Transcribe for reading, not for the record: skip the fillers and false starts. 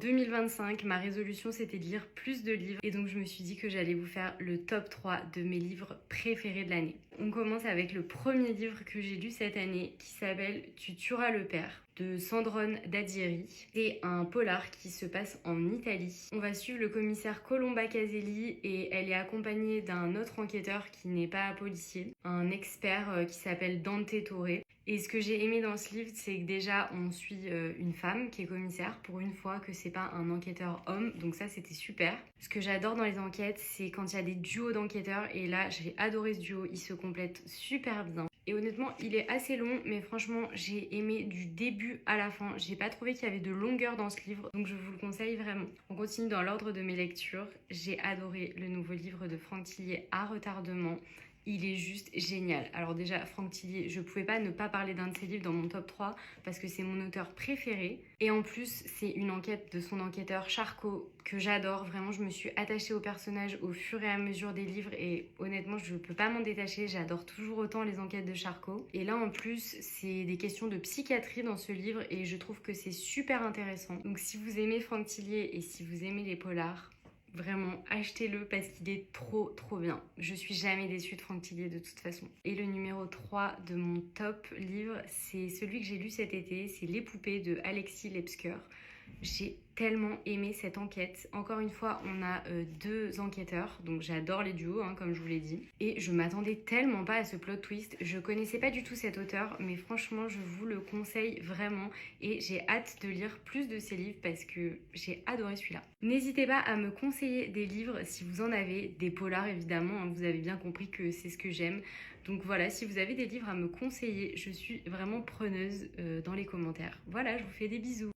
2025, ma résolution c'était de lire plus de livres et donc je me suis dit que j'allais vous faire le top 3 de mes livres préférés de l'année. On commence avec le premier livre que j'ai lu cette année qui s'appelle Tu tueras le père de Sandrone Daddieri. C'est un polar qui se passe en Italie. On va suivre le commissaire Colomba Caselli et elle est accompagnée d'un autre enquêteur qui n'est pas policier, un expert qui s'appelle Dante Torre. Et ce que j'ai aimé dans ce livre, c'est que déjà on suit une femme qui est commissaire pour une fois que c'est pas un enquêteur homme, donc ça c'était super. Ce que j'adore dans les enquêtes, c'est quand il y a des duos d'enquêteurs et là j'ai adoré ce duo, ils se complètent super bien. Et honnêtement, il est assez long, mais franchement, j'ai aimé du début à la fin. J'ai pas trouvé qu'il y avait de longueur dans ce livre, donc je vous le conseille vraiment. On continue dans l'ordre de mes lectures. J'ai adoré le nouveau livre de Franck Tillier, À retardement. Il est juste génial. Alors déjà, Franck Tillier, je pouvais pas ne pas parler d'un de ses livres dans mon top 3 parce que c'est mon auteur préféré. Et en plus, c'est une enquête de son enquêteur Charcot que j'adore. Vraiment, je me suis attachée au personnage au fur et à mesure des livres et honnêtement, je peux pas m'en détacher. J'adore toujours autant les enquêtes de Charcot. Et là, en plus, c'est des questions de psychiatrie dans ce livre et je trouve que c'est super intéressant. Donc si vous aimez Franck Tillier et si vous aimez les polars, vraiment, achetez-le parce qu'il est trop bien. Je suis jamais déçue de Franck Tillier de toute façon. Et le numéro 3 de mon top livre, c'est celui que j'ai lu cet été, c'est Les poupées de Alexis Lepsker. J'ai tellement aimé cette enquête. Encore une fois, on a deux enquêteurs, donc j'adore les duos, comme je vous l'ai dit. Et je m'attendais tellement pas à ce plot twist. Je connaissais pas du tout cet auteur, mais franchement, je vous le conseille vraiment. Et j'ai hâte de lire plus de ses livres parce que j'ai adoré celui-là. N'hésitez pas à me conseiller des livres si vous en avez, des polars évidemment. Vous avez bien compris que c'est ce que j'aime. Donc voilà, si vous avez des livres à me conseiller, je suis vraiment preneuse dans les commentaires. Voilà, je vous fais des bisous.